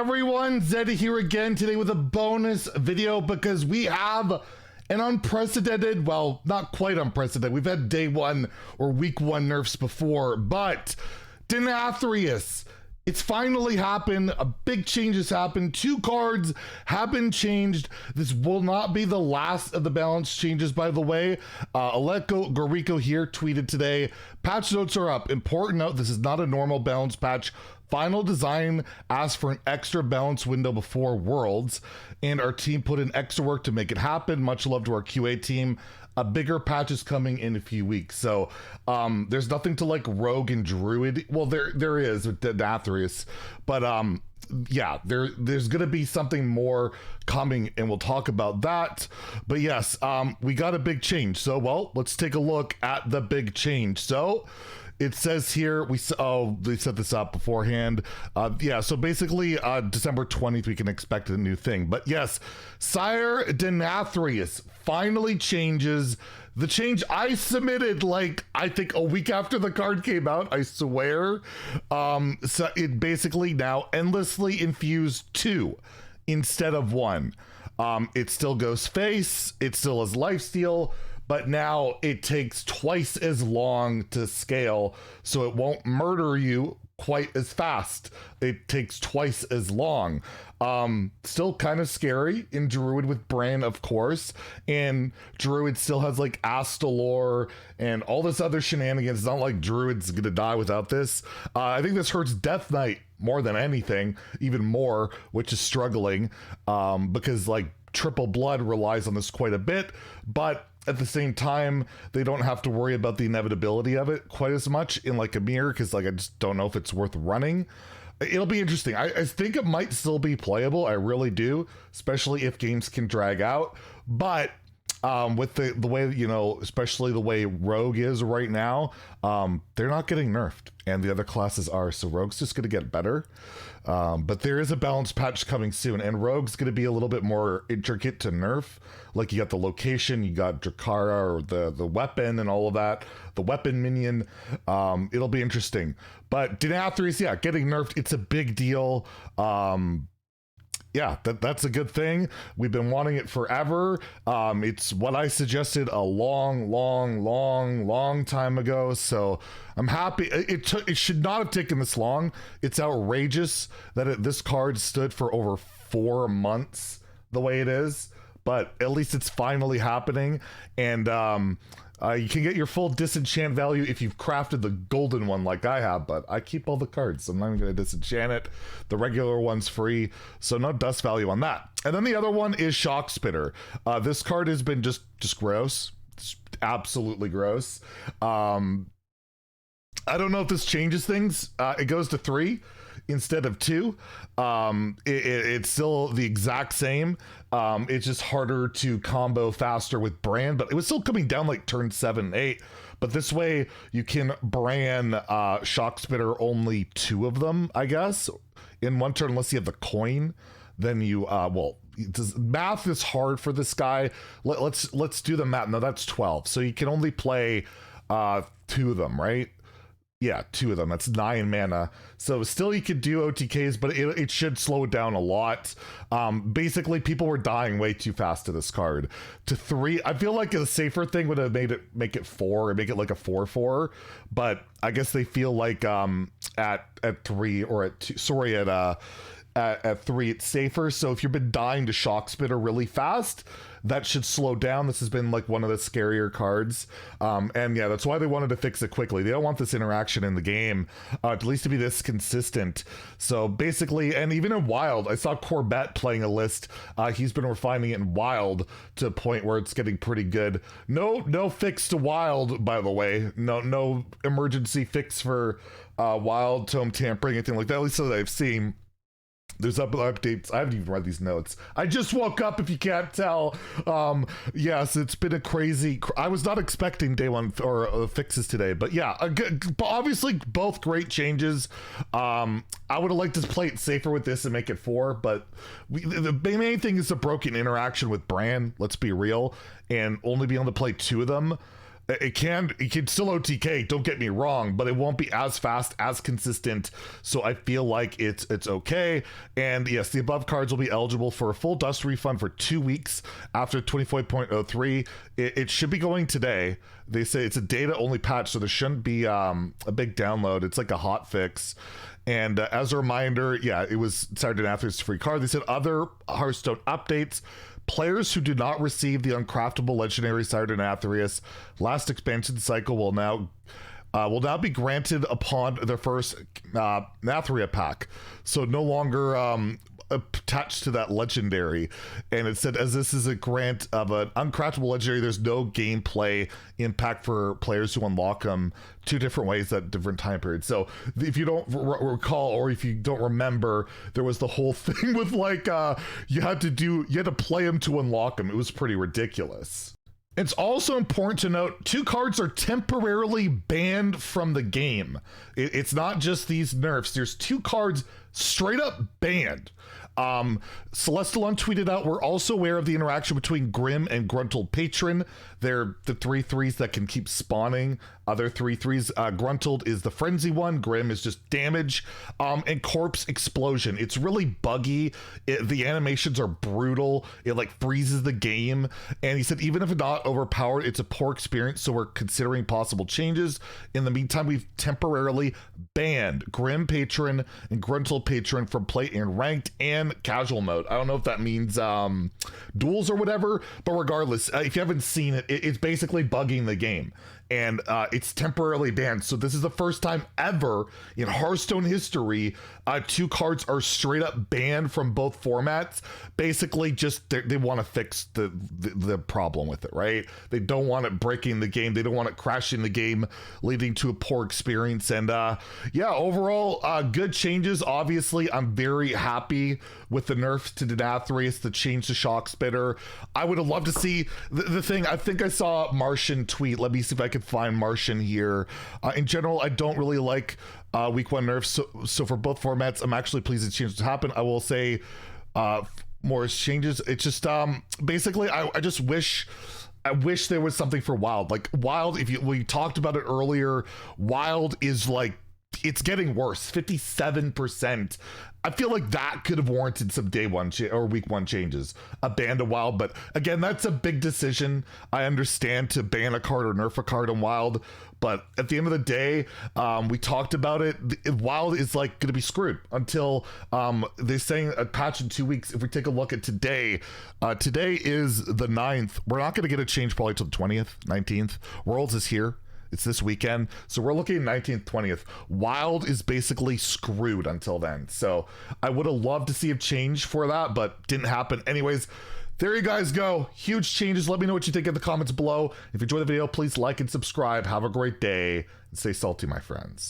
everyone, Zeddy here again today with a bonus video because we have an unprecedented, well, not quite unprecedented. We've had day one or week one nerfs before, but Denathrius, it's finally happened. A big change has happened. 2 cards have been changed. This will not be the last of the balance changes, by the way. Aleko Goriko here tweeted today, patch notes are up. Important note, this is not a normal balance patch. Final design asked for an extra balance window before Worlds, and our team put in extra work to make it happen. Much love to our QA team. A bigger patch is coming in a few weeks. So there's nothing to like Rogue and Druid. Well, there is with Denathrius, but yeah, there's gonna be something more coming, and we'll talk about that. But yes, we got a big change. So well, let's take a look at the big change. So it says here, they set this up beforehand. Yeah, so basically December 20th, we can expect a new thing. But yes, Sire Denathrius finally changes. The change I submitted, like, I think a week after the card came out, I swear. So it basically now endlessly infused 2 instead of 1. It still goes face, it still has lifesteal, but now it takes twice as long to scale, so it won't murder you quite as fast. It takes twice as long. Still kind of scary in Druid with Bran, of course, and Druid still has like Astalor and all this other shenanigans. It's not like Druid's gonna die without this. I think this hurts Death Knight more than anything, even more, which is struggling, because like Triple Blood relies on this quite a bit, but at the same time, they don't have to worry about the inevitability of it quite as much in like a mirror, because like I just don't know if it's worth running. It'll be interesting. I think it might still be playable. I really do, especially if games can drag out. But with the way, you know, especially the way Rogue is right now, they're not getting nerfed, and the other classes are, so Rogue's just going to get better. But there is a balance patch coming soon, and Rogue's going to be a little bit more intricate to nerf. Like, you got the location, you got Drakara, or the weapon and all of that, the weapon minion. It'll be interesting. But Denathrius, yeah, getting nerfed, it's a big deal. Yeah, that's a good thing. We've been wanting it forever. It's what I suggested a long time ago. So I'm happy. It should not have taken this long. It's outrageous that this card stood for over 4 months the way it is. But at least it's finally happening. And you can get your full disenchant value if you've crafted the golden one like I have, but I keep all the cards, so I'm not even going to disenchant it. The regular one's free, so no dust value on that. And then the other one is Shock Spitter. This card has been just gross. It's absolutely gross. I don't know if this changes things. It goes to 3 instead of 2. It's still the exact same. It's just harder to combo faster with Bran, but it was still coming down like turn 7, 8. But this way you can Bran Shock Spitter only 2 of them, I guess, in one turn, unless you have the coin. Then you well, math is hard for this guy. Let's do the math. No, that's 12. So you can only play 2 of them, right? Yeah, 2 of them. That's 9 mana. So still you could do OTKs, but it should slow it down a lot. Basically, people were dying way too fast to this card. To 3, I feel like a safer thing would have make it 4 or make it like a 4/4. But I guess they feel like at 3 or at 2, sorry, at 3 it's safer. So if you've been dying to Shock Spitter really fast, that should slow down. This has been like one of the scarier cards, and yeah, that's why they wanted to fix it quickly. They don't want this interaction in the game, at least to be this consistent. So basically, and even in Wild, I saw Corbett playing a list. He's been refining it in Wild to a point where it's getting pretty good. No fix to Wild, by the way. No emergency fix for Wild tome tampering, anything like that, at least so that I've seen. There's updates. I haven't even read these notes. I just woke up, if you can't tell. Yes, it's been a crazy... I was not expecting day one or fixes today, but yeah, obviously both great changes. I would have liked to play it safer with this and make it 4, but the main thing is the broken interaction with Bran, let's be real, and only being able to play 2 of them. It can still OTK, don't get me wrong, but it won't be as fast, as consistent. So I feel like it's okay. And yes, the above cards will be eligible for a full dust refund for 2 weeks after 24.03. It should be going today. They say it's a data only patch, so there shouldn't be a big download. It's like a hot fix. And as a reminder, yeah, it was Saturday Denathrius free card. They said other Hearthstone updates. Players who do not receive the uncraftable legendary Saturday Denathrius last expansion cycle will now be granted upon their first Nathria pack. So no longer attached to that legendary. And it said, as this is a grant of an uncraftable legendary, there's no gameplay impact for players who unlock them 2 different ways at different time periods. So if you don't recall, or if you don't remember, there was the whole thing with like you had to play them to unlock them. It was pretty ridiculous. It's also important to note 2 cards are temporarily banned from the game. It's not just these nerfs. There's 2 cards straight up banned. Celestalon tweeted out, we're also aware of the interaction between Grim and Gruntled Patron. They're the 3/3s that can keep spawning other 3/3s. Gruntled is the frenzy one, Grim is just damage, and Corpse Explosion. It's really buggy. The animations are brutal. It like freezes the game. And he said, even if it's not overpowered, it's a poor experience, so we're considering possible changes. In the meantime, we've temporarily banned Grim Patron and Gruntled Patron from play in ranked and casual mode. I don't know if that means duels or whatever, but regardless, if you haven't seen it, it's basically bugging the game. And it's temporarily banned. So this is the first time ever in Hearthstone history 2 cards are straight up banned from both formats. Basically, just they want to fix the problem with it, right? They don't want it breaking the game. They don't want it crashing the game, leading to a poor experience. And yeah, overall, good changes. Obviously, I'm very happy with the nerfs to Denathrius, the change to Shock Spitter. I would have loved to see the thing. I think I saw Martian tweet. Let me see if I can find Martian here. In general, I don't really like week 1 nerfs, so for both formats, I'm actually pleased the changes happen. I will say more changes. It's just basically I just wish there was something for Wild. Like Wild, we talked about it earlier, Wild is like, it's getting worse, 57%. I feel like that could have warranted some day 1 or week 1 changes, a ban to Wild. But again, that's a big decision. I understand to ban a card or nerf a card in Wild, but at the end of the day, we talked about it. Wild is like going to be screwed until they're saying a patch in 2 weeks. If we take a look at today, today is the 9th. We're not going to get a change probably till the 20th, 19th. Worlds is here. It's this weekend. So we're looking at 19th, 20th. Wild is basically screwed until then. So I would have loved to see a change for that, but didn't happen. Anyways, there you guys go. Huge changes. Let me know what you think in the comments below. If you enjoyed the video, please like and subscribe. Have a great day and stay salty, my friends.